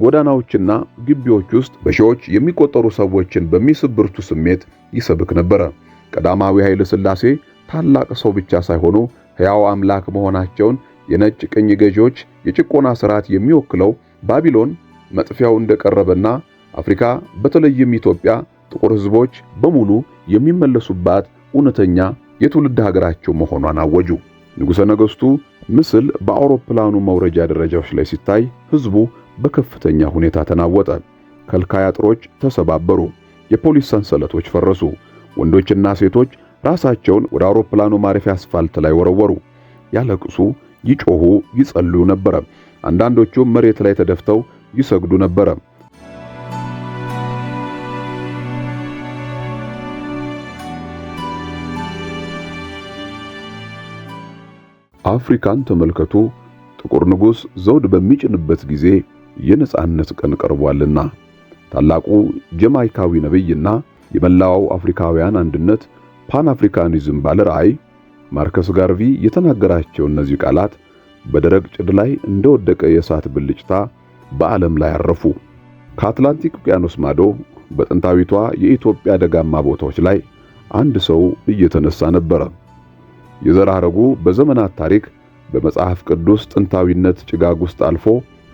ጎዳናዎችና ግቢዎች ውስጥ በሺዎች የሚቆጠሩ ሰዎችን በሚስብ ብርቱ ስሜት ይሰብክ ነበር። ቀዳማዊ ኃይለ ሥላሴ ታላቅ ሰው ብቻ ሳይሆኑ ሕያው አምላክ መሆናቸውን የነጭ ቅኝ ገዢዎች የጭቆና ሥርዓት የሚወክለው ባቢሎን መጥፊያው እንደቀረበና አፍሪካ በተለይም ኢትዮጵያ ጥቁር ሕዝቦች በሙሉ የሚመለሱባት እውነተኛ የትውልድ ሀገራቸው መሆኗን አወጁ። ንጉሠ ነገሥቱ ምስል በአውሮፕላኑ መውረጃ ደረጃዎች ላይ ሲታይ ሕዝቡ በከፍተኛ ሁኔታ ተናወጠ። ከልካይ አጥሮች ተሰባበሩ፣ የፖሊስ ሰንሰለቶች ፈረሱ። ወንዶችና ሴቶች ራሳቸውን ወደ አውሮፕላኑ ማረፊያ አስፋልት ላይ ወረወሩ። ያለቅሱ፣ ይጮሁ፣ ይጸልዩ ነበር። አንዳንዶቹም መሬት ላይ ተደፍተው ይሰግዱ ነበር። አፍሪካን ተመልከቱ፣ ጥቁር ንጉሥ ዘውድ በሚጭንበት ጊዜ የነጻነት ቀን ቀርቧልና። ታላቁ ጀማይካዊ ነብይና የመላው አፍሪካውያን አንድነት ፓን አፍሪካኒዝም ባለ ራዕይ ማርከስ ጋርቪ የተናገራቸው እነዚህ ቃላት በደረቅ ጭድ ላይ እንደወደቀ የእሳት ብልጭታ በዓለም ላይ አረፉ። ከአትላንቲክ ውቅያኖስ ማዶ በጥንታዊቷ የኢትዮጵያ ደጋማ ቦታዎች ላይ አንድ ሰው እየተነሳ ነበር። የዘር ሐረጉ በዘመናት ታሪክ በመጽሐፍ ቅዱስ ጥንታዊነት ጭጋግ ውስጥ አልፎ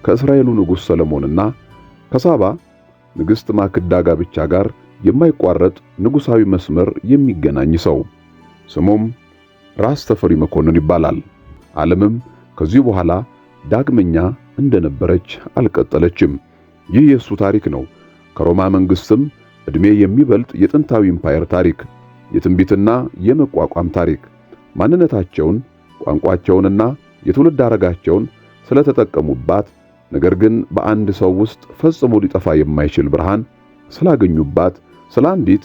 ከእስራኤሉ ንጉሥ ሰለሞንና ከሳባ ንግሥት ማክዳ ጋብቻ ጋር የማይቋረጥ ንጉሣዊ መስመር የሚገናኝ ሰው። ስሙም ራስ ተፈሪ መኮንን ይባላል። ዓለምም ከዚህ በኋላ ዳግመኛ እንደነበረች አልቀጠለችም። ይህ የእሱ ታሪክ ነው። ከሮማ መንግሥትም ዕድሜ የሚበልጥ የጥንታዊ ኢምፓየር ታሪክ፣ የትንቢትና የመቋቋም ታሪክ። ማንነታቸውን፣ ቋንቋቸውንና የትውልድ ሐረጋቸውን ስለተጠቀሙባት፣ ነገር ግን በአንድ ሰው ውስጥ ፈጽሞ ሊጠፋ የማይችል ብርሃን ስላገኙባት ስለ አንዲት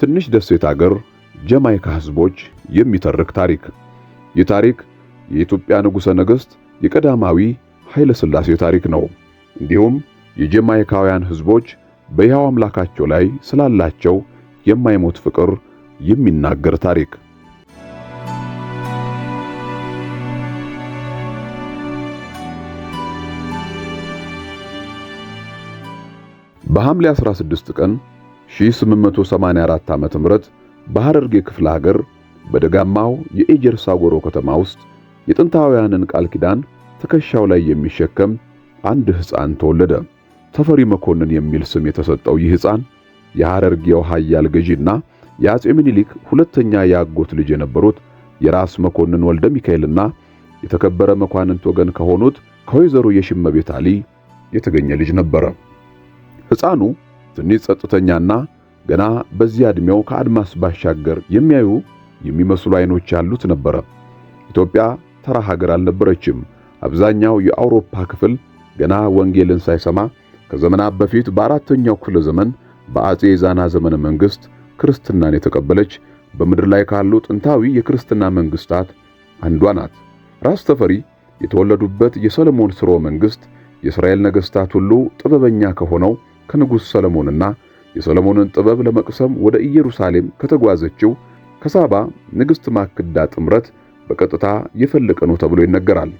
ትንሽ ደሴት አገር ጀማይካ ሕዝቦች የሚተርክ ታሪክ። ይህ ታሪክ የኢትዮጵያ ንጉሠ ነገሥት የቀዳማዊ ኃይለ ሥላሴ ታሪክ ነው። እንዲሁም የጀማይካውያን ሕዝቦች በሕያው አምላካቸው ላይ ስላላቸው የማይሞት ፍቅር የሚናገር ታሪክ። በሐምሌ 16 ቀን 1884 ዓ.ም በሐረርጌ ክፍለ ሀገር በደጋማው የኤጀርሳ ጎሮ ከተማ ውስጥ የጥንታውያንን ቃል ኪዳን ትከሻው ላይ የሚሸከም አንድ ሕፃን ተወለደ። ተፈሪ መኮንን የሚል ስም የተሰጠው ይህ ሕፃን የሐረርጌው ኃያል ገዢና የአጼ ምኒልክ ሁለተኛ የአጎት ልጅ የነበሩት የራስ መኮንን ወልደ ሚካኤልና የተከበረ መኳንንት ወገን ከሆኑት ከወይዘሮ የሽመቤት አሊ የተገኘ ልጅ ነበረ። ሕፃኑ ትንሽ ጸጥተኛና ገና በዚያ ዕድሜው ከአድማስ ባሻገር የሚያዩ የሚመስሉ አይኖች ያሉት ነበረ። ኢትዮጵያ ተራ ሀገር አልነበረችም። አብዛኛው የአውሮፓ ክፍል ገና ወንጌልን ሳይሰማ ከዘመናት በፊት በአራተኛው ክፍለ ዘመን በአጼ ዛና ዘመነ መንግስት ክርስትናን የተቀበለች በምድር ላይ ካሉ ጥንታዊ የክርስትና መንግስታት አንዷ ናት። ራስ ተፈሪ የተወለዱበት የሰለሞን ሥርወ መንግስት የእስራኤል ነገስታት ሁሉ ጥበበኛ ከሆነው ከንጉሥ ሰለሞንና የሰለሞንን ጥበብ ለመቅሰም ወደ ኢየሩሳሌም ከተጓዘችው ከሳባ ንግሥት ማክዳ ጥምረት በቀጥታ የፈለቀ ነው ተብሎ ይነገራል።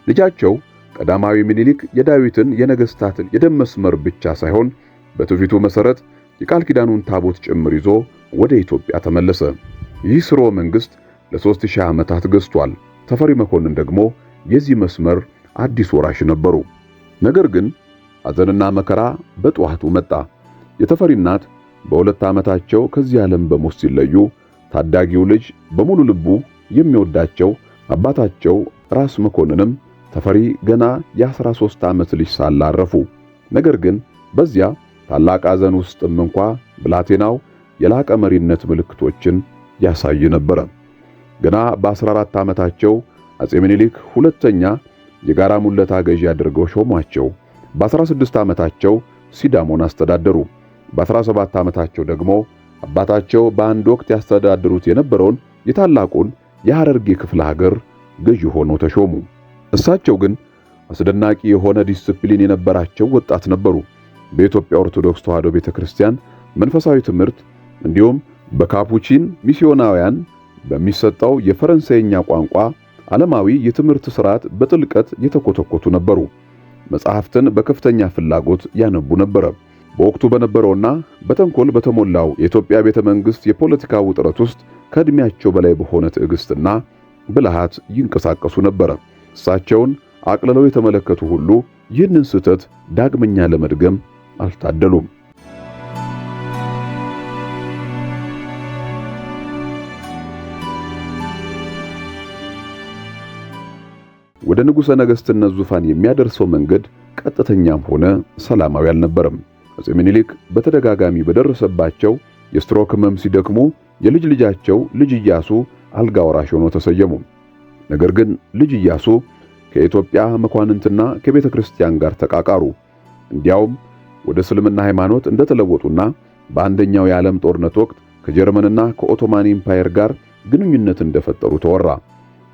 ልጃቸው ቀዳማዊ ምኒልክ የዳዊትን የነገስታትን የደም መስመር ብቻ ሳይሆን በትውፊቱ መሰረት የቃል ኪዳኑን ታቦት ጭምር ይዞ ወደ ኢትዮጵያ ተመለሰ። ይህ ሥርወ መንግስት ለ3000 ዓመታት ገዝቷል። ተፈሪ መኮንን ደግሞ የዚህ መስመር አዲስ ወራሽ ነበሩ። ነገር ግን ሐዘንና መከራ በጠዋቱ መጣ። የተፈሪ እናት በ2 ዓመታቸው ከዚህ ዓለም በሞት ሲለዩ ታዳጊው ልጅ በሙሉ ልቡ የሚወዳቸው አባታቸው ራስ መኮንንም ተፈሪ ገና የ13 ዓመት ልጅ ሳለ አረፉ። ነገር ግን በዚያ ታላቅ ሐዘን ውስጥም እንኳ ብላቴናው የላቀ መሪነት ምልክቶችን ያሳይ ነበር። ገና በ14 ዓመታቸው አጼ ምኒልክ ሁለተኛ የጋራ ሙለታ ገዢ አድርገው ሾሟቸው። በ16 ዓመታቸው ሲዳሞን አስተዳደሩ። በ17 ዓመታቸው ደግሞ አባታቸው በአንድ ወቅት ያስተዳድሩት የነበረውን የታላቁን የሐረርጌ ክፍለ ሀገር ገዢ ሆነው ተሾሙ። እሳቸው ግን አስደናቂ የሆነ ዲስፕሊን የነበራቸው ወጣት ነበሩ። በኢትዮጵያ ኦርቶዶክስ ተዋሕዶ ቤተክርስቲያን መንፈሳዊ ትምህርት እንዲሁም በካፑቺን ሚስዮናውያን በሚሰጠው የፈረንሳይኛ ቋንቋ ዓለማዊ የትምህርት ሥርዓት በጥልቀት የተኮተኮቱ ነበሩ። መጻሕፍትን በከፍተኛ ፍላጎት ያነቡ ነበር። በወቅቱ በነበረውና በተንኮል በተሞላው የኢትዮጵያ ቤተ መንግሥት የፖለቲካ ውጥረት ውስጥ ከዕድሜያቸው በላይ በሆነ ትዕግስትና ብልሃት ይንቀሳቀሱ ነበር። እሳቸውን አቅልለው የተመለከቱ ሁሉ ይህንን ስህተት ዳግመኛ ለመድገም አልታደሉም። ወደ ንጉሠ ነገሥትነት ዙፋን የሚያደርሰው መንገድ ቀጥተኛም ሆነ ሰላማዊ አልነበረም። አፄ ምኒልክ በተደጋጋሚ በደረሰባቸው የስትሮክ ሕመም ሲደክሙ የልጅ ልጃቸው ልጅ ኢያሱ አልጋ ወራሽ ሆነው ተሰየሙ። ነገር ግን ልጅ ኢያሱ ከኢትዮጵያ መኳንንትና ከቤተ ክርስቲያን ጋር ተቃቃሩ። እንዲያውም ወደ እስልምና ሃይማኖት እንደተለወጡና በአንደኛው የዓለም ጦርነት ወቅት ከጀርመንና ከኦቶማን ኢምፓየር ጋር ግንኙነት እንደፈጠሩ ተወራ።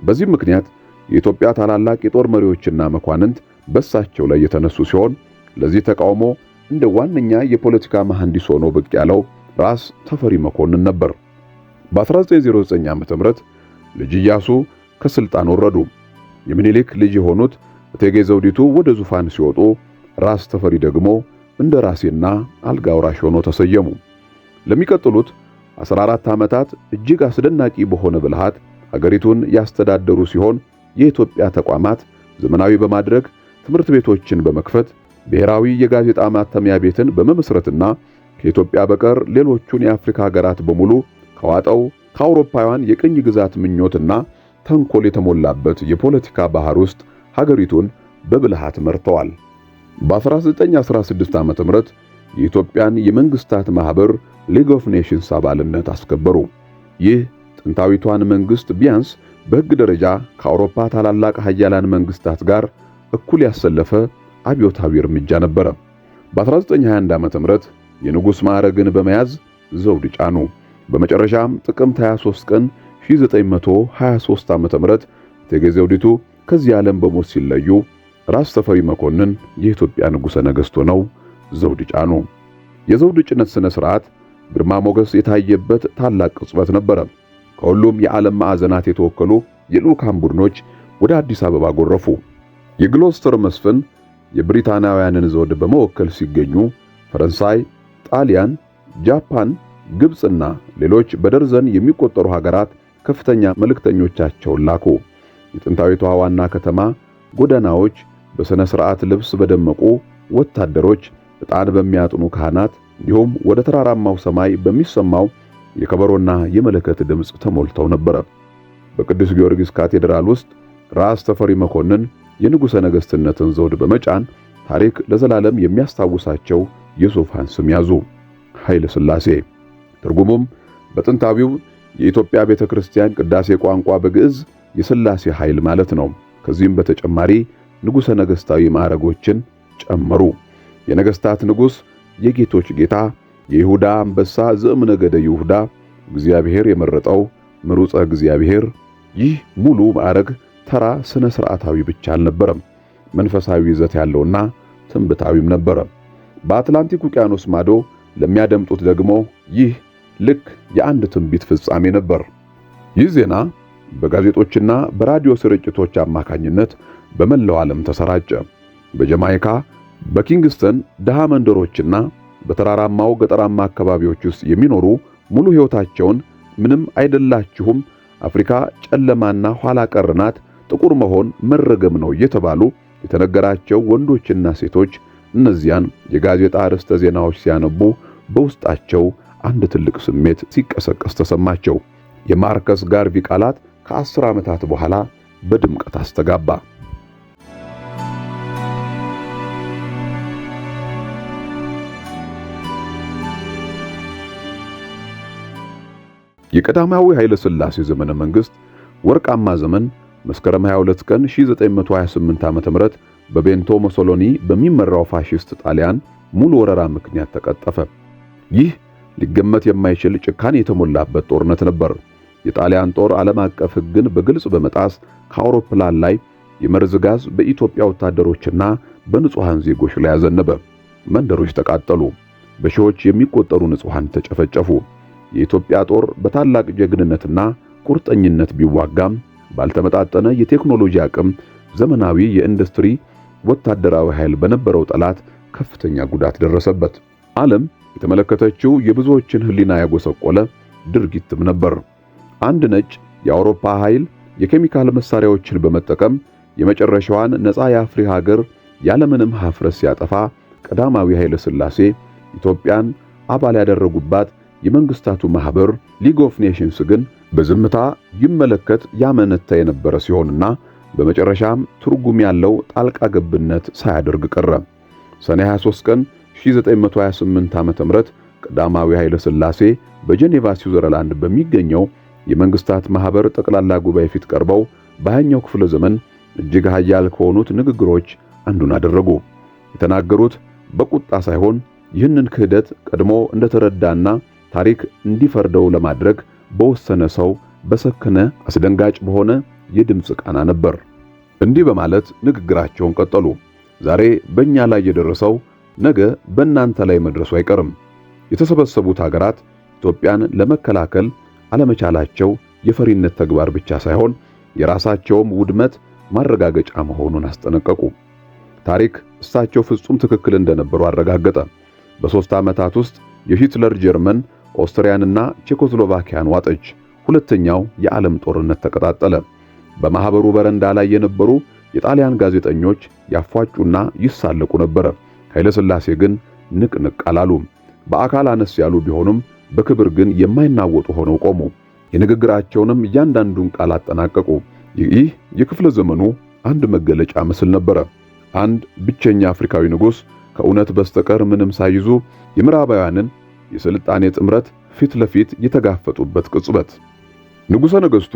በዚህ ምክንያት የኢትዮጵያ ታላላቅ የጦር መሪዎችና መኳንንት በሳቸው ላይ የተነሱ ሲሆን ለዚህ ተቃውሞ እንደ ዋነኛ የፖለቲካ መሐንዲስ ሆኖ ብቅ ያለው ራስ ተፈሪ መኮንን ነበር። በ1909 ዓ.ም ልጅ ኢያሱ ከስልጣን ወረዱ። የምኒልክ ልጅ የሆኑት እቴጌ ዘውዲቱ ወደ ዙፋን ሲወጡ ራስ ተፈሪ ደግሞ እንደ ራሴና አልጋ ወራሽ ሆነው ተሰየሙ። ለሚቀጥሉት 14 ዓመታት እጅግ አስደናቂ በሆነ ብልሃት ሀገሪቱን ያስተዳደሩ ሲሆን የኢትዮጵያ ተቋማት ዘመናዊ በማድረግ ትምህርት ቤቶችን በመክፈት ብሔራዊ የጋዜጣ ማተሚያ ቤትን በመመስረትና ከኢትዮጵያ በቀር ሌሎቹን የአፍሪካ ሀገራት በሙሉ ከዋጠው ከአውሮፓውያን የቅኝ ግዛት ምኞትና ተንኮል የተሞላበት የፖለቲካ ባህር ውስጥ ሀገሪቱን በብልሃት መርተዋል። በ1916 ዓ.ም የኢትዮጵያን የመንግስታት ማህበር ሊግ ኦፍ ኔሽንስ አባልነት አስከበሩ። ይህ ጥንታዊቷን መንግስት ቢያንስ በሕግ ደረጃ ከአውሮፓ ታላላቅ ሀያላን መንግስታት ጋር እኩል ያሰለፈ አብዮታዊ እርምጃ ነበረ። በ1921 ዓ.ም የንጉሥ ማዕረግን በመያዝ ዘውድ ጫኑ። በመጨረሻም ጥቅምት 23 ቀን 1923 ዓ.ም እቴጌ ዘውዲቱ ከዚህ ዓለም በሞት ሲለዩ ራስ ተፈሪ መኮንን የኢትዮጵያ ንጉሠ ነገሥት ሆነው ዘውድ ጫኑ። የዘውድ ጭነት ሥነ ሥርዓት ግርማ ሞገስ የታየበት ታላቅ ቅጽበት ነበረ። ከሁሉም የዓለም ማዕዘናት የተወከሉ የልዑካን ቡድኖች ወደ አዲስ አበባ ጎረፉ። የግሎስተር መስፍን የብሪታናውያንን ዘውድ በመወከል ሲገኙ ፈረንሳይ፣ ጣሊያን፣ ጃፓን፣ ግብፅና ሌሎች በደርዘን የሚቆጠሩ ሀገራት ከፍተኛ መልእክተኞቻቸውን ላኩ። የጥንታዊቷ ዋና ከተማ ጎዳናዎች በሥነ ሥርዓት ልብስ በደመቁ ወታደሮች፣ ዕጣን በሚያጥኑ ካህናት እንዲሁም ወደ ተራራማው ሰማይ በሚሰማው የከበሮና የመለከት ድምፅ ተሞልተው ነበር። በቅዱስ ጊዮርጊስ ካቴድራል ውስጥ ራስ ተፈሪ መኮንን የንጉሠ ነገሥትነትን ዘውድ በመጫን ታሪክ ለዘላለም የሚያስታውሳቸው የዙፋን ስም ያዙ፣ ኃይለ ሥላሴ። ትርጉሙም በጥንታዊው የኢትዮጵያ ቤተክርስቲያን ቅዳሴ ቋንቋ በግዕዝ የሥላሴ ኃይል ማለት ነው። ከዚህም በተጨማሪ ንጉሠ ነገሥታዊ ማዕረጎችን ጨመሩ። የነገሥታት ንጉሥ፣ የጌቶች ጌታ፣ የይሁዳ አንበሳ ዘእምነገደ ይሁዳ፣ እግዚአብሔር የመረጠው ምሩፀ እግዚአብሔር። ይህ ሙሉ ማዕረግ ተራ ስነ ሥርዓታዊ ብቻ አልነበረም፣ መንፈሳዊ ይዘት ያለውና ትንቢታዊም ነበረ። በአትላንቲክ ውቅያኖስ ማዶ ለሚያደምጡት ደግሞ ይህ ልክ የአንድ ትንቢት ፍጻሜ ነበር። ይህ ዜና በጋዜጦችና በራዲዮ ስርጭቶች አማካኝነት በመላው ዓለም ተሰራጨ። በጃማይካ፣ በኪንግስተን ደሃ መንደሮችና በተራራማው ገጠራማ አካባቢዎች ውስጥ የሚኖሩ ሙሉ ሕይወታቸውን ምንም አይደላችሁም፣ አፍሪካ ጨለማና ኋላ ቀር ናት፣ ጥቁር መሆን መረገም ነው እየተባሉ የተነገራቸው ወንዶችና ሴቶች እነዚያን የጋዜጣ ርዕሰ ዜናዎች ሲያነቡ በውስጣቸው አንድ ትልቅ ስሜት ሲቀሰቀስ ተሰማቸው። የማርከስ ጋርቪ ቃላት ከ10 ዓመታት በኋላ በድምቀት አስተጋባ። የቀዳማዊ ኃይለ ሥላሴ ዘመነ መንግስት ወርቃማ ዘመን መስከረም 22 ቀን 1928 ዓ.ም በቤንቶ ሙሶሎኒ በሚመራው ፋሺስት ጣሊያን ሙሉ ወረራ ምክንያት ተቀጠፈ። ይህ ሊገመት የማይችል ጭካኔ የተሞላበት ጦርነት ነበር። የጣሊያን ጦር ዓለም አቀፍ ሕግን በግልጽ በመጣስ ከአውሮፕላን ላይ የመርዝ ጋዝ በኢትዮጵያ ወታደሮችና በንጹሃን ዜጎች ላይ ያዘነበ። መንደሮች ተቃጠሉ። በሺዎች የሚቆጠሩ ንጹሃን ተጨፈጨፉ። የኢትዮጵያ ጦር በታላቅ ጀግንነትና ቁርጠኝነት ቢዋጋም ባልተመጣጠነ የቴክኖሎጂ አቅም፣ ዘመናዊ የኢንዱስትሪ ወታደራዊ ኃይል በነበረው ጠላት ከፍተኛ ጉዳት ደረሰበት። ዓለም የተመለከተችው የብዙዎችን ሕሊና ያጎሰቆለ ድርጊትም ነበር። አንድ ነጭ የአውሮፓ ኃይል የኬሚካል መሳሪያዎችን በመጠቀም የመጨረሻዋን ነፃ የአፍሪካ ሀገር ያለምንም ሀፍረት ሲያጠፋ ቀዳማዊ ኃይለ ሥላሴ ኢትዮጵያን አባል ያደረጉባት የመንግስታቱ ማህበር ሊግ ኦፍ ኔሽንስ ግን በዝምታ ይመለከት ያመነታ የነበረ ሲሆንና በመጨረሻም ትርጉም ያለው ጣልቃ ገብነት ሳያደርግ ቀረ። ሰኔ 23 ቀን 1928 ዓ.ም ቀዳማዊ ኃይለ ሥላሴ በጄኔቫ ስዊዘርላንድ በሚገኘው የመንግስታት ማህበር ጠቅላላ ጉባኤ ፊት ቀርበው በ20ኛው ክፍለ ዘመን እጅግ ኃያል ከሆኑት ንግግሮች አንዱን አደረጉ። የተናገሩት በቁጣ ሳይሆን ይህንን ክህደት ቀድሞ እንደተረዳና ታሪክ እንዲፈርደው ለማድረግ በወሰነ ሰው በሰከነ አስደንጋጭ በሆነ የድምጽ ቃና ነበር። እንዲህ በማለት ንግግራቸውን ቀጠሉ። ዛሬ በእኛ ላይ የደረሰው ነገ በእናንተ ላይ መድረሱ አይቀርም። የተሰበሰቡት ሀገራት ኢትዮጵያን ለመከላከል አለመቻላቸው የፈሪነት ተግባር ብቻ ሳይሆን የራሳቸውም ውድመት ማረጋገጫ መሆኑን አስጠነቀቁ። ታሪክ እሳቸው ፍጹም ትክክል እንደነበሩ አረጋገጠ። በ3 ዓመታት ውስጥ የሂትለር ጀርመን ኦስትሪያንና ቼኮስሎቫኪያን ዋጠች። ሁለተኛው የዓለም ጦርነት ተቀጣጠለ። በማህበሩ በረንዳ ላይ የነበሩ የጣሊያን ጋዜጠኞች ያፏጩና ይሳለቁ ነበር። ኃይለ ሥላሴ ግን ንቅንቅ አላሉም። በአካል አነስ ያሉ ቢሆኑም በክብር ግን የማይናወጡ ሆነው ቆሙ። የንግግራቸውንም እያንዳንዱን ቃል አጠናቀቁ። ይህ የክፍለ ዘመኑ አንድ መገለጫ ምስል ነበር። አንድ ብቸኛ አፍሪካዊ ንጉሥ ከእውነት በስተቀር ምንም ሳይዙ የምዕራባውያንን የስልጣኔ ጥምረት ፊት ለፊት የተጋፈጡበት ቅጽበት። ንጉሠ ነገሥቱ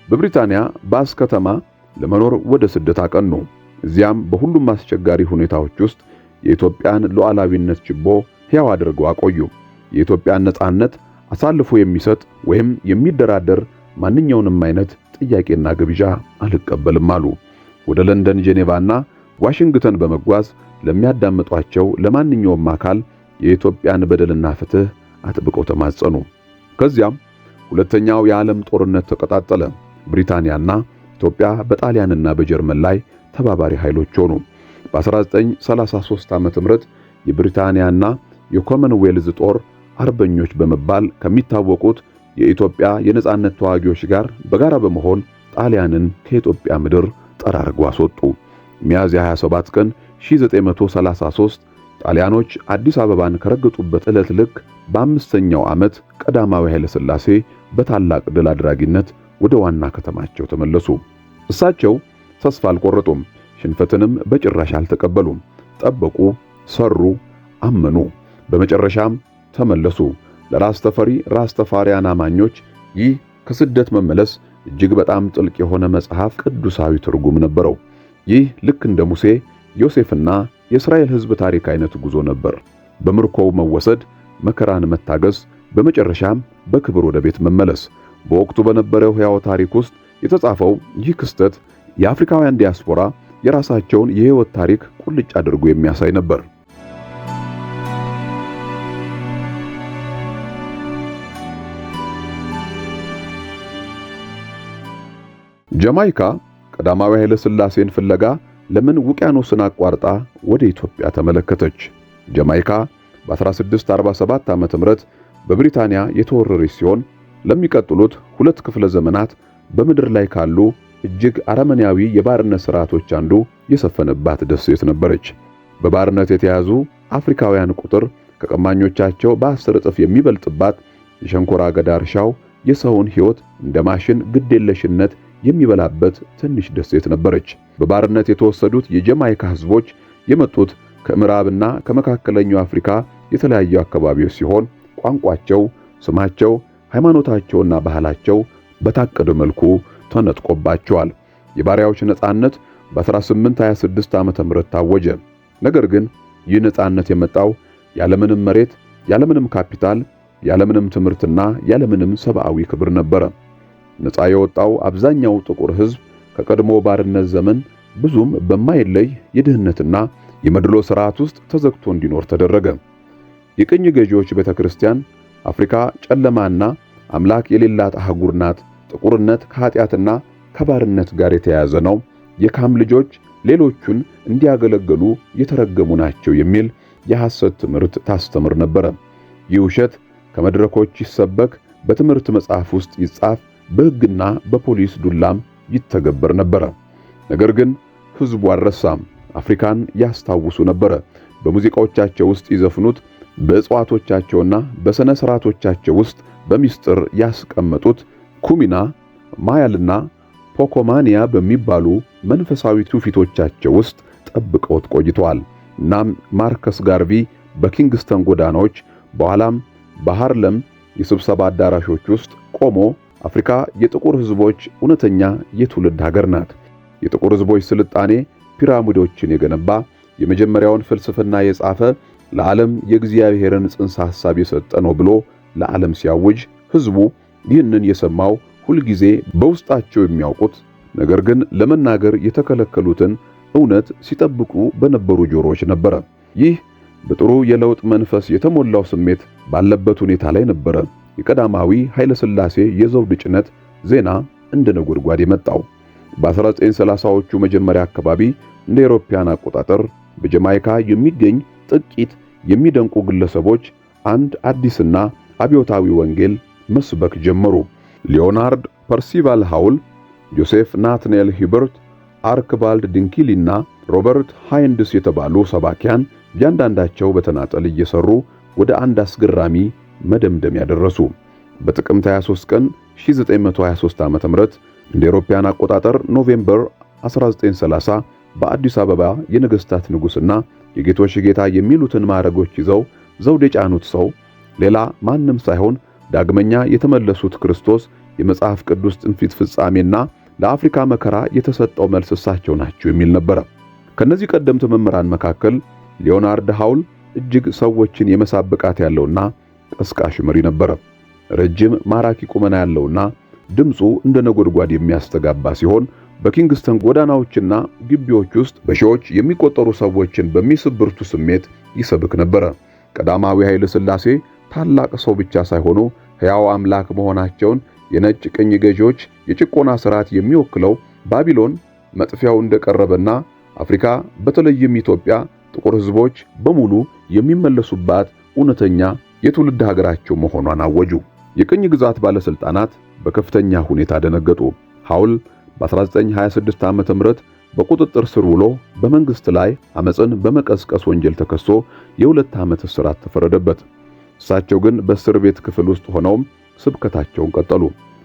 በብሪታንያ ባስ ከተማ ለመኖር ወደ ስደት አቀኑ። እዚያም በሁሉም አስቸጋሪ ሁኔታዎች ውስጥ የኢትዮጵያን ሉዓላዊነት ችቦ ሕያው አድርገው አቆዩ። የኢትዮጵያን ነጻነት አሳልፎ የሚሰጥ ወይም የሚደራደር ማንኛውንም አይነት ጥያቄና ግብዣ አልቀበልም አሉ። ወደ ለንደን፣ ጄኔቫና ዋሽንግተን በመጓዝ ለሚያዳምጧቸው ለማንኛውም አካል የኢትዮጵያን በደልና ፍትህ አጥብቀው ተማጸኑ። ከዚያም ሁለተኛው የዓለም ጦርነት ተቀጣጠለ። ብሪታንያና ኢትዮጵያ በጣሊያንና በጀርመን ላይ ተባባሪ ኃይሎች ሆኑ። በ1933 ዓ.ም የብሪታንያና የኮመንዌልዝ ጦር አርበኞች በመባል ከሚታወቁት የኢትዮጵያ የነጻነት ተዋጊዎች ጋር በጋራ በመሆን ጣሊያንን ከኢትዮጵያ ምድር ጠራርገው አስወጡ። ሚያዝያ 27 ቀን 1933 ጣሊያኖች አዲስ አበባን ከረገጡበት ዕለት ልክ በ5ኛው ዓመት ቀዳማዊ ኃይለ ሥላሴ በታላቅ ድል አድራጊነት ወደ ዋና ከተማቸው ተመለሱ። እሳቸው ተስፋ አልቆረጡም፣ ሽንፈትንም በጭራሽ አልተቀበሉም። ጠበቁ፣ ሰሩ፣ አመኑ። በመጨረሻም ተመለሱ። ለራስ ተፈሪ ራስ ተፋሪያን አማኞች ይህ ከስደት መመለስ እጅግ በጣም ጥልቅ የሆነ መጽሐፍ ቅዱሳዊ ትርጉም ነበረው። ይህ ልክ እንደ ሙሴ፣ ዮሴፍና የእስራኤል ሕዝብ ታሪክ አይነት ጉዞ ነበር። በምርኮው መወሰድ፣ መከራን መታገስ፣ በመጨረሻም በክብር ወደ ቤት መመለስ። በወቅቱ በነበረው ሕያው ታሪክ ውስጥ የተጻፈው ይህ ክስተት የአፍሪካውያን ዲያስፖራ የራሳቸውን የሕይወት ታሪክ ቁልጭ አድርጎ የሚያሳይ ነበር። ጃማይካ ቀዳማዊ ኃይለ ሥላሴን ፍለጋ ለምን ውቅያኖስን አቋርጣ ወደ ኢትዮጵያ ተመለከተች? ጃማይካ በ1647 ዓ.ም በብሪታንያ የተወረረች ሲሆን ለሚቀጥሉት 2 ክፍለ ዘመናት በምድር ላይ ካሉ እጅግ አረመኔያዊ የባርነት ሥርዓቶች አንዱ የሰፈነባት ደሴት ነበረች። በባርነት የተያዙ አፍሪካውያን ቁጥር ከቀማኞቻቸው በ10 እጥፍ የሚበልጥባት የሸንኮራ አገዳ እርሻው የሰውን ሕይወት እንደ ማሽን ግዴለሽነት የሚበላበት ትንሽ ደሴት ነበረች። በባርነት የተወሰዱት የጃማይካ ሕዝቦች የመጡት ከምዕራብና ከመካከለኛው አፍሪካ የተለያዩ አካባቢዎች ሲሆን ቋንቋቸው፣ ስማቸው፣ ሃይማኖታቸውና ባህላቸው በታቀደ መልኩ ተነጥቆባቸዋል። የባሪያዎች ነጻነት በ1826 ዓ.ም ታወጀ። ነገር ግን ይህ ነጻነት የመጣው ያለምንም መሬት፣ ያለምንም ካፒታል፣ ያለምንም ትምህርትና ያለምንም ሰብአዊ ክብር ነበር። ነጻ የወጣው አብዛኛው ጥቁር ሕዝብ ከቀድሞ ባርነት ዘመን ብዙም በማይለይ የድህነትና የመድሎ ሥርዓት ውስጥ ተዘግቶ እንዲኖር ተደረገ። የቅኝ ገዢዎች ቤተክርስቲያን አፍሪካ ጨለማና አምላክ የሌላት አህጉር ናት፣ ጥቁርነት ከኃጢአትና ከባርነት ጋር የተያያዘ ነው፣ የካም ልጆች ሌሎቹን እንዲያገለግሉ የተረገሙ ናቸው የሚል የሐሰት ትምህርት ታስተምር ነበር። ይህ ውሸት ከመድረኮች ይሰበክ፣ በትምህርት መጽሐፍ ውስጥ ይጻፍ፣ በሕግና በፖሊስ ዱላም ይተገበር ነበር። ነገር ግን ሕዝቡ አልረሳም። አፍሪካን ያስታውሱ ነበር። በሙዚቃዎቻቸው ውስጥ ይዘፍኑት፣ በእጽዋቶቻቸውና በሥነ ሥርዓቶቻቸው ውስጥ በሚስጥር ያስቀመጡት ኩሚና፣ ማያልና ፖኮማኒያ በሚባሉ መንፈሳዊ ትውፊቶቻቸው ውስጥ ጠብቀውት ቆይተዋል። እናም ማርከስ ጋርቪ በኪንግስተን ጎዳናዎች በኋላም በሃርለም የስብሰባ አዳራሾች ውስጥ ቆሞ አፍሪካ የጥቁር ሕዝቦች እውነተኛ የትውልድ ሀገር ናት፣ የጥቁር ሕዝቦች ስልጣኔ ፒራሚዶችን የገነባ የመጀመሪያውን ፍልስፍና የጻፈ ለዓለም የእግዚአብሔርን ጽንሰ ሐሳብ የሰጠ ነው ብሎ ለዓለም ሲያውጅ ሕዝቡ ይህንን የሰማው ሁልጊዜ በውስጣቸው የሚያውቁት ነገር ግን ለመናገር የተከለከሉትን እውነት ሲጠብቁ በነበሩ ጆሮዎች ነበረ። ይህ በጥሩ የለውጥ መንፈስ የተሞላው ስሜት ባለበት ሁኔታ ላይ ነበረ የቀዳማዊ ኃይለ ሥላሴ የዘውድ ጭነት ዜና እንደ ነጎድጓድ የመጣው። በ1930ዎቹ መጀመሪያ አካባቢ እንደ አውሮፓውያን አቆጣጠር በጀማይካ የሚገኝ ጥቂት የሚደንቁ ግለሰቦች አንድ አዲስና አብዮታዊ ወንጌል መስበክ ጀመሩ። ሊዮናርድ ፐርሲቫል ሃውል፣ ጆሴፍ ናትናኤል ሂበርት፣ አርክባልድ ዲንኪሊና ሮበርት ሃይንድስ የተባሉ ሰባኪያን እያንዳንዳቸው በተናጠል እየሰሩ ወደ አንድ አስገራሚ መደምደሚያ ደረሱ። በጥቅምት 23 ቀን 1923 ዓ.ም እንደ አውሮፓውያን አቆጣጠር ኖቬምበር 1930 በአዲስ አበባ የነገስታት ንጉስና የጌቶች ጌታ የሚሉትን ማዕረጎች ይዘው ዘውድ የጫኑት ሰው ሌላ ማንም ሳይሆን ዳግመኛ የተመለሱት ክርስቶስ የመጽሐፍ ቅዱስ ትንቢት ፍጻሜና ለአፍሪካ መከራ የተሰጠው መልስ እሳቸው ናቸው የሚል ነበር። ከነዚህ ቀደምት መምህራን መካከል ሊዮናርድ ሃውል እጅግ ሰዎችን የመሳብ ብቃት ያለውና ቀስቃሽ መሪ ነበር። ረጅም ማራኪ ቁመና ያለውና ድምፁ እንደ ነጎድጓድ የሚያስተጋባ ሲሆን በኪንግስተን ጎዳናዎችና ግቢዎች ውስጥ በሺዎች የሚቆጠሩ ሰዎችን በሚስብ ብርቱ ስሜት ይሰብክ ነበር። ቀዳማዊ ኃይለ ሥላሴ ታላቅ ሰው ብቻ ሳይሆኑ ሕያው አምላክ መሆናቸውን የነጭ ቅኝ ገዢዎች የጭቆና ሥርዓት የሚወክለው ባቢሎን መጥፊያው እንደቀረበና አፍሪካ በተለይም ኢትዮጵያ ጥቁር ሕዝቦች በሙሉ የሚመለሱባት እውነተኛ የትውልድ ሀገራቸው መሆኗን አወጁ። የቅኝ ግዛት ባለስልጣናት በከፍተኛ ሁኔታ ደነገጡ። ሃውል በ1926 ዓ.ም በቁጥጥር ስር ውሎ በመንግስት ላይ አመጽን በመቀስቀስ ወንጀል ተከሶ የ2 ዓመት እስራት ተፈረደበት። እሳቸው ግን በእስር ቤት ክፍል ውስጥ ሆነውም ስብከታቸውን ቀጠሉ።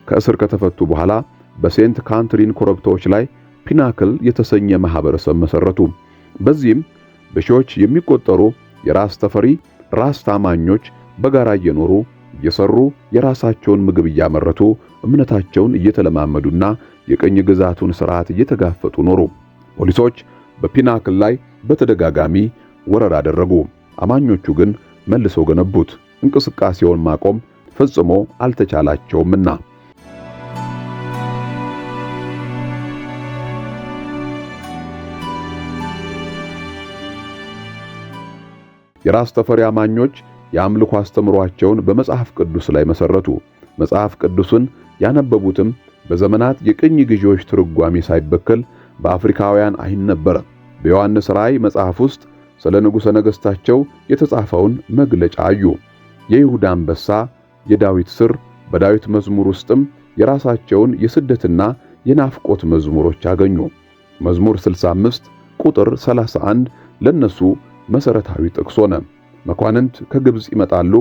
ከእስር ከተፈቱ በኋላ በሴንት ካንትሪን ኮረብታዎች ላይ ፒናክል የተሰኘ ማህበረሰብ መሰረቱ። በዚህም በሺዎች የሚቆጠሩ የራስ ተፈሪ ራስ ታማኞች በጋራ እየኖሩ እየሰሩ የራሳቸውን ምግብ እያመረቱ እምነታቸውን እየተለማመዱና የቅኝ ግዛቱን ሥርዓት እየተጋፈጡ ኖሩ። ፖሊሶች በፒናክል ላይ በተደጋጋሚ ወረራ አደረጉ። አማኞቹ ግን መልሰው ገነቡት። እንቅስቃሴውን ማቆም ፈጽሞ አልተቻላቸውምና የራስ ተፈሪ አማኞች የአምልኮ አስተምሯቸውን በመጽሐፍ ቅዱስ ላይ መሰረቱ። መጽሐፍ ቅዱስን ያነበቡትም በዘመናት የቅኝ ግዢዎች ትርጓሜ ሳይበከል በአፍሪካውያን አይን ነበር። በዮሐንስ ራእይ መጽሐፍ ውስጥ ስለ ንጉሠ ነገሥታቸው የተጻፈውን መግለጫ አዩ። የይሁዳ አንበሳ፣ የዳዊት ሥር፣ በዳዊት መዝሙር ውስጥም የራሳቸውን የስደትና የናፍቆት መዝሙሮች አገኙ። መዝሙር 65 ቁጥር 31 ለነሱ መሰረታዊ ጥቅስ ሆነ። መኳንንት ከግብጽ ይመጣሉ፣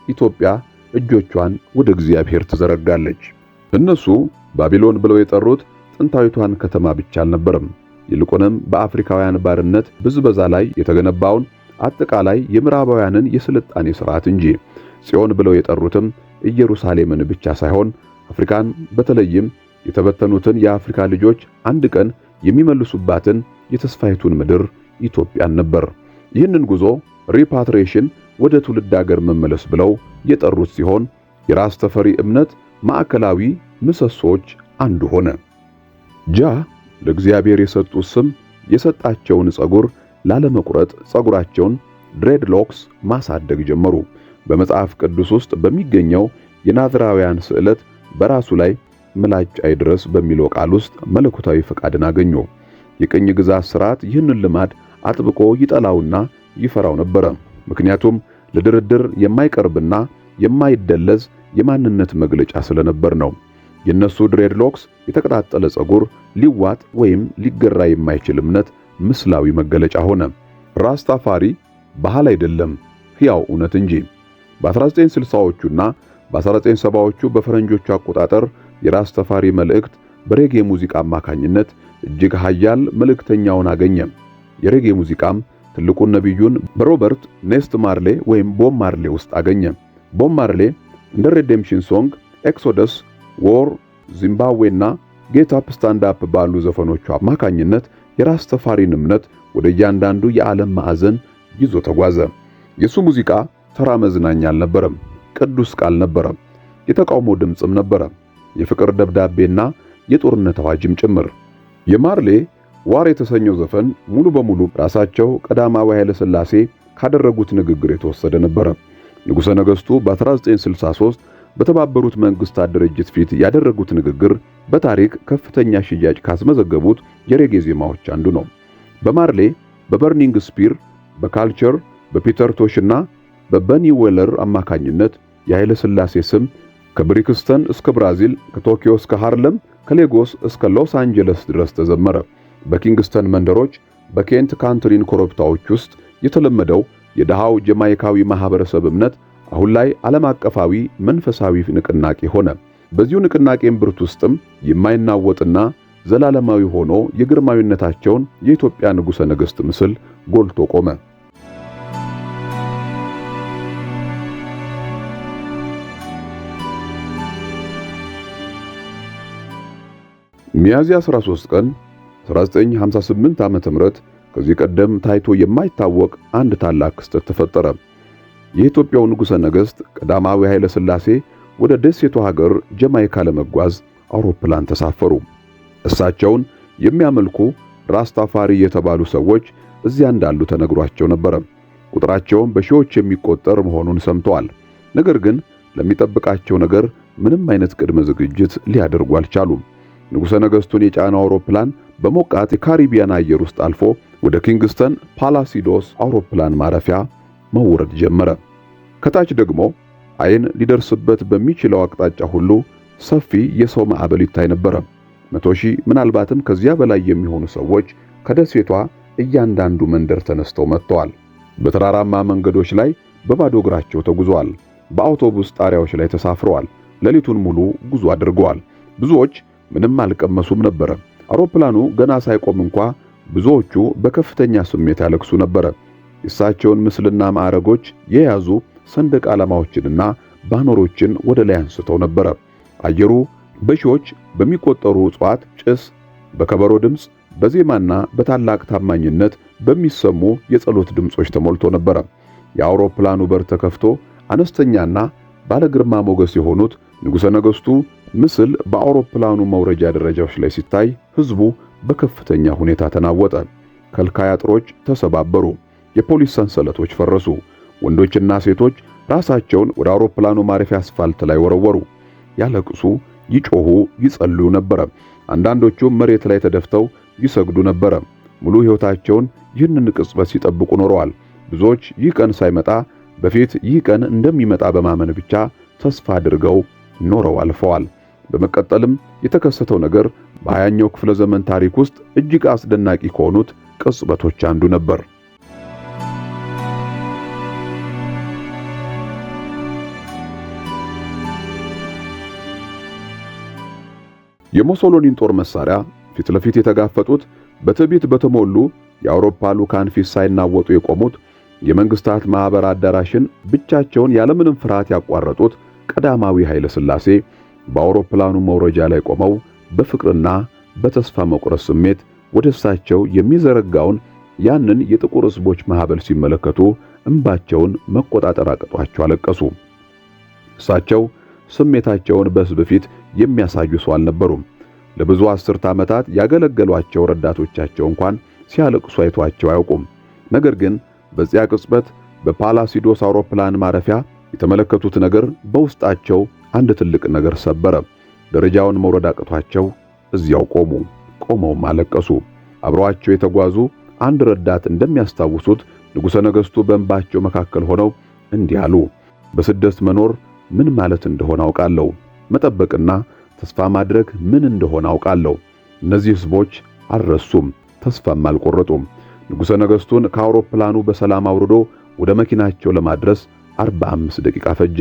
ኢትዮጵያ እጆቿን ወደ እግዚአብሔር ትዘረጋለች። እነሱ ባቢሎን ብለው የጠሩት ጥንታዊቷን ከተማ ብቻ አልነበረም። ይልቁንም በአፍሪካውያን ባርነት ብዝበዛ ላይ የተገነባውን አጠቃላይ የምዕራባውያንን የስልጣኔ ሥርዓት እንጂ። ጽዮን ብለው የጠሩትም ኢየሩሳሌምን ብቻ ሳይሆን አፍሪካን፣ በተለይም የተበተኑትን የአፍሪካ ልጆች አንድ ቀን የሚመልሱባትን የተስፋይቱን ምድር ኢትዮጵያን ነበር። ይህንን ጉዞ ሪፓትሪዬሽን፣ ወደ ትውልድ ሀገር መመለስ ብለው የጠሩት ሲሆን የራስ ተፈሪ እምነት ማዕከላዊ ምሰሶች አንዱ ሆነ። ጃ ለእግዚአብሔር የሰጡት ስም የሰጣቸውን ጸጉር ላለመቁረጥ ጸጉራቸውን ድሬድሎክስ ማሳደግ ጀመሩ። በመጽሐፍ ቅዱስ ውስጥ በሚገኘው የናዝራውያን ስዕለት በራሱ ላይ ምላጭ አይድረስ በሚለው ቃል ውስጥ መለኮታዊ ፈቃድን አገኙ። የቅኝ ግዛት ሥርዓት ይህንን ልማድ አጥብቆ ይጠላውና ይፈራው ነበር። ምክንያቱም ለድርድር የማይቀርብና የማይደለዝ የማንነት መግለጫ ስለነበር ነው። የነሱ ድሬድሎክስ የተቀጣጠለ ጸጉር ሊዋጥ ወይም ሊገራ የማይችል እምነት ምስላዊ መገለጫ ሆነ። ራስታፋሪ ባህል አይደለም፣ ሕያው እውነት እንጂ። በ1960ዎቹና በ1970ዎቹ በፈረንጆቹ አቆጣጠር የራስታፋሪ መልእክት በሬጌ ሙዚቃ አማካኝነት እጅግ ኃያል መልእክተኛውን አገኘ። የሬጌ ሙዚቃም ትልቁን ነቢዩን በሮበርት ኔስት ማርሌ ወይም ቦብ ማርሌ ውስጥ አገኘ። ቦብ ማርሌ እንደ ሬዴምፕሽን ሶንግ፣ ኤክሶደስ፣ ዎር፣ ዚምባብዌና ጌት አፕ ስታንድ አፕ ባሉ ዘፈኖቹ አማካኝነት የራስታፋሪን እምነት ወደ እያንዳንዱ የዓለም ማዕዘን ይዞ ተጓዘ። የሱ ሙዚቃ ተራ መዝናኛ አልነበረም፣ ቅዱስ ቃል ነበረ፣ የተቃውሞ ድምጽም ነበረ፣ የፍቅር ደብዳቤና የጦርነት አዋጅም ጭምር። የማርሌ ዋር የተሰኘው ዘፈን ሙሉ በሙሉ ራሳቸው ቀዳማዊ ኃይለ ሥላሴ ካደረጉት ንግግር የተወሰደ ነበረ። ንጉሠ ነገሥቱ በ1963 በተባበሩት መንግስታት ድርጅት ፊት ያደረጉት ንግግር በታሪክ ከፍተኛ ሽያጭ ካስመዘገቡት የሬጌ ዜማዎች አንዱ ነው። በማርሌ፣ በበርኒንግ ስፒር፣ በካልቸር፣ በፒተር ቶሽና በበኒ ዌለር አማካኝነት የኃይለ ሥላሴ ስም ከብሪክስተን እስከ ብራዚል፣ ከቶኪዮ እስከ ሃርለም፣ ከሌጎስ እስከ ሎስ አንጀለስ ድረስ ተዘመረ። በኪንግስተን መንደሮች፣ በኬንት ካንትሪን ኮረብታዎች ውስጥ የተለመደው የደሃው ጀማይካዊ ማህበረሰብ እምነት አሁን ላይ ዓለም አቀፋዊ መንፈሳዊ ንቅናቄ ሆነ። በዚሁ ንቅናቄም ብርት ውስጥም የማይናወጥና ዘላለማዊ ሆኖ የግርማዊነታቸውን የኢትዮጵያ ንጉሠ ነገሥት ምስል ጎልቶ ቆመ። ሚያዝያ 13 ቀን 1958 ዓመተ ምህረት ከዚህ ቀደም ታይቶ የማይታወቅ አንድ ታላቅ ክስተት ተፈጠረ። የኢትዮጵያው ንጉሠ ነገሥት ቀዳማዊ ኃይለ ሥላሴ ወደ ደሴቷ ሀገር ጀማይካ ለመጓዝ አውሮፕላን ተሳፈሩ። እሳቸውን የሚያመልኩ ራስታፋሪ የተባሉ ሰዎች እዚያ እንዳሉ ተነግሯቸው ነበር። ቁጥራቸውም በሺዎች የሚቆጠር መሆኑን ሰምተዋል። ነገር ግን ለሚጠብቃቸው ነገር ምንም አይነት ቅድመ ዝግጅት ሊያደርጉ አልቻሉም። ንጉሠ ነገሥቱን የጫነው አውሮፕላን በሞቃት የካሪቢያን አየር ውስጥ አልፎ ወደ ኪንግስተን ፓላሲዶስ አውሮፕላን ማረፊያ መውረድ ጀመረ። ከታች ደግሞ አይን ሊደርስበት በሚችለው አቅጣጫ ሁሉ ሰፊ የሰው ማዕበል ይታይ ነበር። 100,000 ምናልባትም ከዚያ በላይ የሚሆኑ ሰዎች ከደሴቷ እያንዳንዱ መንደር ተነስተው መጥተዋል። በተራራማ መንገዶች ላይ በባዶ እግራቸው ተጉዘዋል። በአውቶቡስ ጣሪያዎች ላይ ተሳፍረዋል። ሌሊቱን ሙሉ ጉዞ አድርገዋል። ብዙዎች ምንም አልቀመሱም ነበር። አውሮፕላኑ ገና ሳይቆም እንኳ ብዙዎቹ በከፍተኛ ስሜት ያለቅሱ ነበር። የእሳቸውን ምስልና ማዕረጎች የያዙ ሰንደቅ ዓላማዎችንና ባነሮችን ወደ ላይ አንስተው ነበር። አየሩ በሺዎች በሚቆጠሩ እጽዋት ጭስ፣ በከበሮ ድምፅ፣ በዜማና በታላቅ ታማኝነት በሚሰሙ የጸሎት ድምጾች ተሞልቶ ነበር። የአውሮፕላኑ በር ተከፍቶ አነስተኛና ባለግርማ ሞገስ የሆኑት ንጉሠ ነገሥቱ ምስል በአውሮፕላኑ መውረጃ ደረጃዎች ላይ ሲታይ ሕዝቡ በከፍተኛ ሁኔታ ተናወጠ። ከልካይ አጥሮች ተሰባበሩ። የፖሊስ ሰንሰለቶች ፈረሱ። ወንዶችና ሴቶች ራሳቸውን ወደ አውሮፕላኑ ማረፊያ አስፋልት ላይ ወረወሩ። ያለቅሱ፣ ይጮሁ፣ ይጸልዩ ነበር። አንዳንዶቹም መሬት ላይ ተደፍተው ይሰግዱ ነበር። ሙሉ ሕይወታቸውን ይህንን ቅጽበት ሲጠብቁ ኖረዋል። ብዙዎች ይህ ቀን ሳይመጣ በፊት ይህ ቀን እንደሚመጣ በማመን ብቻ ተስፋ አድርገው ኖረው አልፈዋል። በመቀጠልም የተከሰተው ነገር በ20ኛው ክፍለ ዘመን ታሪክ ውስጥ እጅግ አስደናቂ ከሆኑት ቅጽበቶች አንዱ ነበር። የሙሶሎኒን ጦር መሳሪያ ፊት ለፊት የተጋፈጡት በትዕቢት በተሞሉ የአውሮፓ ልዑካን ፊት ሳይናወጡ የቆሙት የመንግስታት ማህበር አዳራሽን ብቻቸውን ያለምንም ፍርሃት ያቋረጡት ቀዳማዊ ኃይለ ሥላሴ በአውሮፕላኑ መውረጃ ላይ ቆመው በፍቅርና በተስፋ መቁረጥ ስሜት ወደ እሳቸው የሚዘረጋውን ያንን የጥቁር ሕዝቦች ማህበር ሲመለከቱ እንባቸውን መቆጣጠር አቅቷቸው አለቀሱ። እሳቸው ስሜታቸውን በሕዝብ ፊት የሚያሳዩ ሰው አልነበሩም። ለብዙ አስርት ዓመታት ያገለገሏቸው ረዳቶቻቸው እንኳን ሲያለቅሱ አይቷቸው አያውቁም። ነገር ግን በዚያ ቅጽበት በፓላሲዶስ አውሮፕላን ማረፊያ የተመለከቱት ነገር በውስጣቸው አንድ ትልቅ ነገር ሰበረ። ደረጃውን መውረድ አቅቷቸው እዚያው ቆመውም አለቀሱ። አብረዋቸው የተጓዙ አንድ ረዳት እንደሚያስታውሱት ንጉሠ ነገሥቱ በእንባቸው መካከል ሆነው እንዲህ አሉ። በስደት መኖር ምን ማለት እንደሆነ አውቃለሁ። መጠበቅና ተስፋ ማድረግ ምን እንደሆነ አውቃለሁ። እነዚህ ሕዝቦች አልረሱም፣ ተስፋም አልቆረጡም። ንጉሠ ነገሥቱን ከአውሮፕላኑ በሰላም አውርዶ ወደ መኪናቸው ለማድረስ 45 ደቂቃ ፈጀ።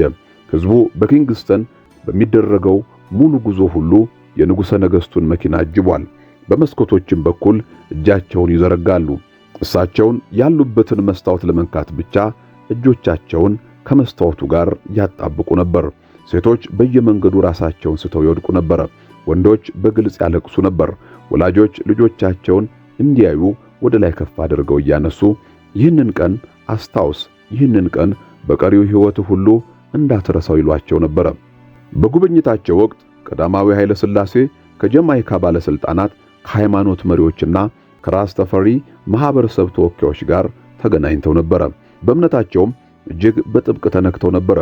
ሕዝቡ በኪንግስተን በሚደረገው ሙሉ ጉዞ ሁሉ የንጉሠ ነገሥቱን መኪና አጅቧል። በመስኮቶችም በኩል እጃቸውን ይዘረጋሉ። እሳቸውን ያሉበትን መስታወት ለመንካት ብቻ እጆቻቸውን ከመስታወቱ ጋር ያጣብቁ ነበር። ሴቶች በየመንገዱ ራሳቸውን ስተው ይወድቁ ነበር። ወንዶች በግልጽ ያለቅሱ ነበር። ወላጆች ልጆቻቸውን እንዲያዩ ወደ ላይ ከፍ አድርገው እያነሱ ይህንን ቀን አስታውስ፣ ይህንን ቀን በቀሪው ሕይወት ሁሉ እንዳትረሳው ይሏቸው ነበር። በጉብኝታቸው ወቅት ቀዳማዊ ኃይለ ሥላሴ ከጀማይካ ባለስልጣናት፣ ከሃይማኖት መሪዎችና ከራስ ተፈሪ ማህበረሰብ ተወካዮች ጋር ተገናኝተው ነበር። በእምነታቸውም እጅግ በጥብቅ ተነክተው ነበር።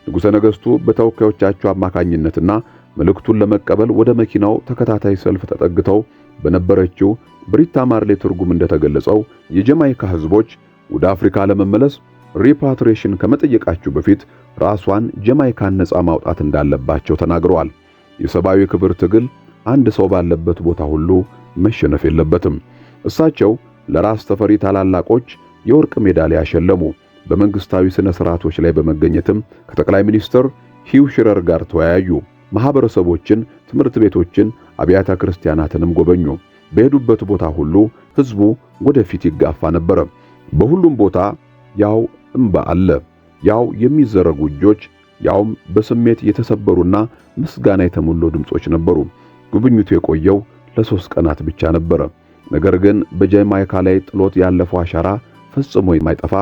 ንጉሠ ነገሥቱ በተወካዮቻቸው አማካኝነትና መልእክቱን ለመቀበል ወደ መኪናው ተከታታይ ሰልፍ ተጠግተው በነበረችው ብሪታ ማርሌ ትርጉም እንደተገለጸው የጀማይካ ሕዝቦች ወደ አፍሪካ ለመመለስ ሪፓትሪዬሽን ከመጠየቃቸው በፊት ራሷን ጀማይካን ነፃ ማውጣት እንዳለባቸው ተናግረዋል። የሰብአዊ ክብር ትግል አንድ ሰው ባለበት ቦታ ሁሉ መሸነፍ የለበትም። እሳቸው ለራስ ተፈሪ ታላላቆች የወርቅ ሜዳሊያ ሸለሙ። በመንግስታዊ ስነ ስርዓቶች ላይ በመገኘትም ከጠቅላይ ሚኒስትር ሂው ሽረር ጋር ተወያዩ። ማህበረሰቦችን፣ ትምህርት ቤቶችን፣ አብያተ ክርስቲያናትንም ጎበኙ። በሄዱበት ቦታ ሁሉ ህዝቡ ወደፊት ይጋፋ ነበር። በሁሉም ቦታ ያው እንባ አለ፣ ያው የሚዘረጉ እጆች፣ ያውም በስሜት የተሰበሩና ምስጋና የተሞሉ ድምጾች ነበሩ። ጉብኝቱ የቆየው ለ3 ቀናት ብቻ ነበር። ነገር ግን በጀማይካ ላይ ጥሎት ያለፈው አሻራ ፈጽሞ የማይጠፋ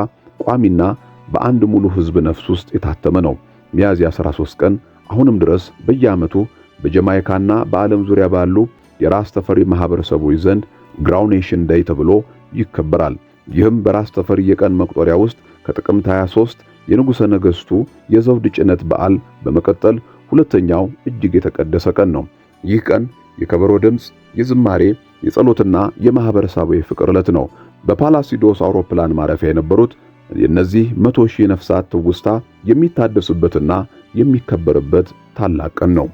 ቋሚና በአንድ ሙሉ ህዝብ ነፍስ ውስጥ የታተመ ነው። ሚያዝያ 13 ቀን አሁንም ድረስ በየዓመቱ በጀማይካና በዓለም ዙሪያ ባሉ የራስ ተፈሪ ማህበረሰቦች ዘንድ ግራውኔሽን ዴይ ተብሎ ይከበራል። ይህም በራስ ተፈሪ የቀን መቁጠሪያ ውስጥ ከጥቅምት 23 የንጉሠ ነገሥቱ የዘውድ ጭነት በዓል በመቀጠል ሁለተኛው እጅግ የተቀደሰ ቀን ነው። ይህ ቀን የከበሮ ድምፅ፣ የዝማሬ፣ የጸሎትና የማህበረሰባዊ ፍቅር ዕለት ነው። በፓላሲዶስ አውሮፕላን ማረፊያ የነበሩት የእነዚህ 100,000 ነፍሳት ትውስታ የሚታደስበትና የሚከበርበት ታላቅ ቀን ነው።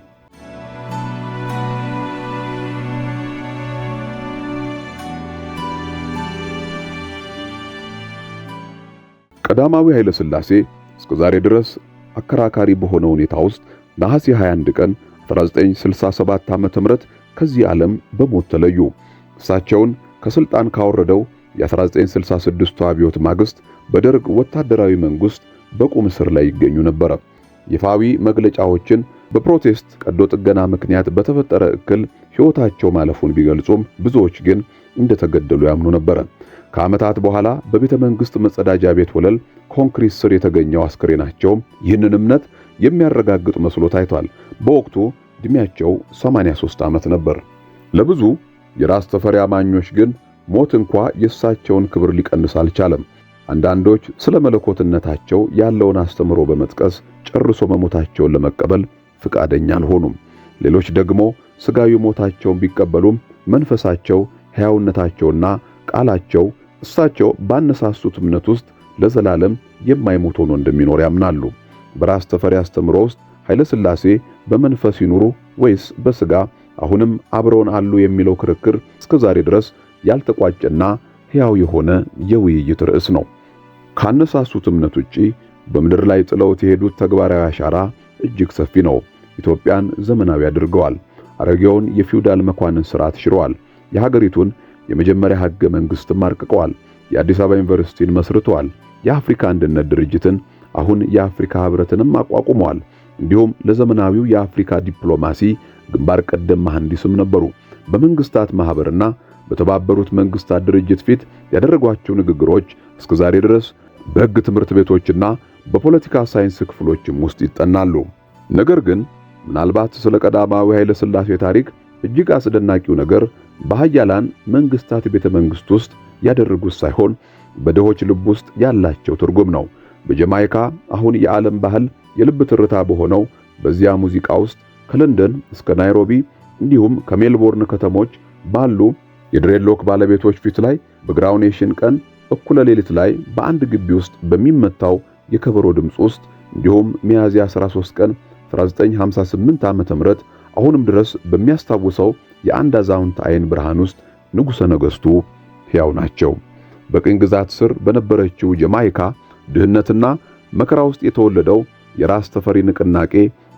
ቀዳማዊ ኃይለ ሥላሴ እስከዛሬ ድረስ አከራካሪ በሆነ ሁኔታ ውስጥ ነሐሴ 21 ቀን 1967 ዓ.ም ከዚህ ዓለም በሞት ተለዩ። እሳቸውን ከስልጣን ካወረደው የ1966 አብዮት ማግስት በደርግ ወታደራዊ መንግስት በቁም እስር ላይ ይገኙ ነበር። ይፋዊ መግለጫዎችን በፕሮቴስት ቀዶ ጥገና ምክንያት በተፈጠረ እክል ሕይወታቸው ማለፉን ቢገልጹም ብዙዎች ግን እንደተገደሉ ያምኑ ነበር። ከዓመታት በኋላ በቤተ መንግስት መጸዳጃ ቤት ወለል ኮንክሪት ስር የተገኘው አስክሬናቸው ይህንን እምነት የሚያረጋግጥ መስሎ ታይቷል። በወቅቱ ዕድሜያቸው 83 ዓመት ነበር። ለብዙ የራስ ተፈሪ አማኞች ግን ሞት እንኳ የእሳቸውን ክብር ሊቀንስ አልቻለም። አንዳንዶች ስለ መለኮትነታቸው ያለውን አስተምሮ በመጥቀስ ጨርሶ መሞታቸውን ለመቀበል ፍቃደኛ አልሆኑም። ሌሎች ደግሞ ስጋዊ ሞታቸውን ቢቀበሉም መንፈሳቸው፣ ሕያውነታቸውና ቃላቸው እሳቸው ባነሳሱት እምነት ውስጥ ለዘላለም የማይሞት ሆኖ እንደሚኖር ያምናሉ። በራስ ተፈሪ አስተምሮ ውስጥ ኃይለ ሥላሴ በመንፈስ ይኑሩ ወይስ በስጋ አሁንም አብረውን አሉ የሚለው ክርክር እስከዛሬ ድረስ ያልተቋጨና ሕያው የሆነ የውይይት ርዕስ ነው። ካነሳሱት እምነት ውጪ በምድር ላይ ጥለውት የሄዱት ተግባራዊ አሻራ እጅግ ሰፊ ነው። ኢትዮጵያን ዘመናዊ አድርገዋል። አረጌውን የፊውዳል መኳንን ሥርዓት ሽረዋል። የሀገሪቱን የመጀመሪያ ሕገ መንግሥትም አርቅቀዋል። የአዲስ አበባ ዩኒቨርሲቲን መስርተዋል። የአፍሪካ አንድነት ድርጅትን አሁን የአፍሪካ ህብረትንም አቋቁመዋል። እንዲሁም ለዘመናዊው የአፍሪካ ዲፕሎማሲ ግንባር ቀደም መሐንዲስም ነበሩ። በመንግስታት ማህበርና በተባበሩት መንግስታት ድርጅት ፊት ያደረጓቸው ንግግሮች እስከዛሬ ድረስ በሕግ ትምህርት ቤቶችና በፖለቲካ ሳይንስ ክፍሎችም ውስጥ ይጠናሉ። ነገር ግን ምናልባት ስለ ቀዳማዊ ኃይለ ሥላሴ ታሪክ እጅግ አስደናቂው ነገር በኃያላን መንግስታት ቤተ መንግስት ውስጥ ያደረጉት ሳይሆን በድሆች ልብ ውስጥ ያላቸው ትርጉም ነው። በጀማይካ አሁን የዓለም ባህል የልብ ትርታ በሆነው በዚያ ሙዚቃ ውስጥ ከለንደን እስከ ናይሮቢ እንዲሁም ከሜልቦርን ከተሞች ባሉ የድሬድሎክ ባለቤቶች ፊት ላይ በግራው ኔሽን ቀን እኩለ ሌሊት ላይ በአንድ ግቢ ውስጥ በሚመታው የከበሮ ድምፅ ውስጥ እንዲሁም ሚያዝያ 13 ቀን 1958 ዓመተ ምህረት አሁንም ድረስ በሚያስታውሰው የአንድ አዛውንት አይን ብርሃን ውስጥ ንጉሠ ነገሥቱ ሕያው ናቸው። በቅኝ ግዛት ስር በነበረችው ጀማይካ ድህነትና መከራ ውስጥ የተወለደው የራስ ተፈሪ ንቅናቄ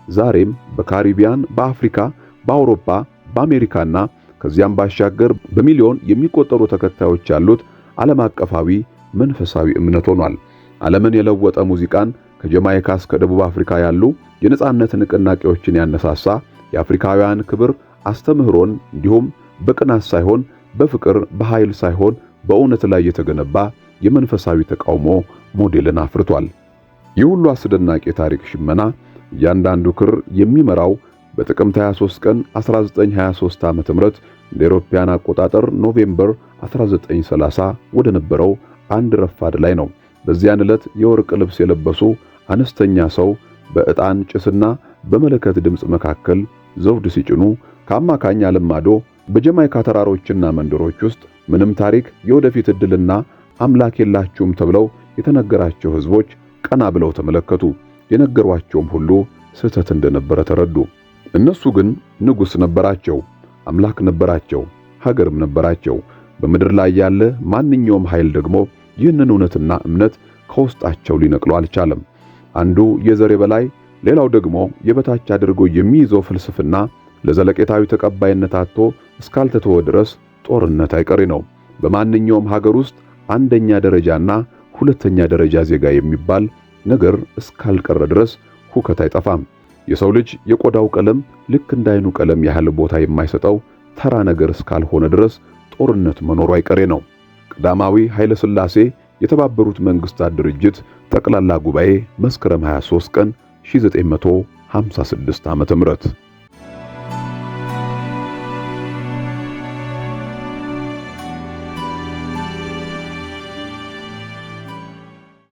ዛሬም በካሪቢያን፣ በአፍሪካ፣ በአውሮፓ፣ በአሜሪካና ከዚያም ባሻገር በሚሊዮን የሚቆጠሩ ተከታዮች ያሉት ዓለም አቀፋዊ መንፈሳዊ እምነት ሆኗል። ዓለምን የለወጠ ሙዚቃን ከጀማይካ እስከ ደቡብ አፍሪካ ያሉ የነጻነት ንቅናቄዎችን ያነሳሳ የአፍሪካውያን ክብር አስተምህሮን እንዲሁም በቅናት ሳይሆን በፍቅር በኃይል ሳይሆን በእውነት ላይ የተገነባ የመንፈሳዊ ተቃውሞ ሞዴልን አፍርቷል። ይህ ሁሉ አስደናቂ ታሪክ ሽመና እያንዳንዱ ክር የሚመራው በጥቅምት 23 ቀን 1923 ዓ.ም እንደ አውሮፓውያን አቆጣጠር ኖቬምበር 1930 ወደ ነበረው አንድ ረፋድ ላይ ነው። በዚያን ዕለት የወርቅ ልብስ የለበሱ አነስተኛ ሰው በዕጣን ጭስና በመለከት ድምፅ መካከል ዘውድ ሲጭኑ ከአማካኝ ዓለም ማዶ በጀማይካ ተራሮችና መንደሮች ውስጥ ምንም ታሪክ፣ የወደፊት ዕድልና አምላክ የላችሁም ተብለው የተነገራቸው ሕዝቦች ቀና ብለው ተመለከቱ። የነገሯቸውም ሁሉ ስህተት እንደነበረ ተረዱ። እነሱ ግን ንጉሥ ነበራቸው፣ አምላክ ነበራቸው፣ ሀገርም ነበራቸው። በምድር ላይ ያለ ማንኛውም ኃይል ደግሞ ይህንን እውነትና እምነት ከውስጣቸው ሊነቅሉ አልቻለም። አንዱ የዘር በላይ ሌላው ደግሞ የበታች አድርጎ የሚይዘው ፍልስፍና ለዘለቄታዊ ተቀባይነት አጥቶ እስካልተተወ ድረስ ጦርነት አይቀሬ ነው። በማንኛውም ሀገር ውስጥ አንደኛ ደረጃና ሁለተኛ ደረጃ ዜጋ የሚባል ነገር እስካልቀረ ድረስ ሁከት አይጠፋም። የሰው ልጅ የቆዳው ቀለም ልክ እንዳይኑ ቀለም ያህል ቦታ የማይሰጠው ተራ ነገር እስካልሆነ ድረስ ጦርነት መኖሩ አይቀሬ ነው። ቀዳማዊ ኃይለ ሥላሴ የተባበሩት መንግስታት ድርጅት ጠቅላላ ጉባኤ መስከረም 23 ቀን 1956 ዓ.ም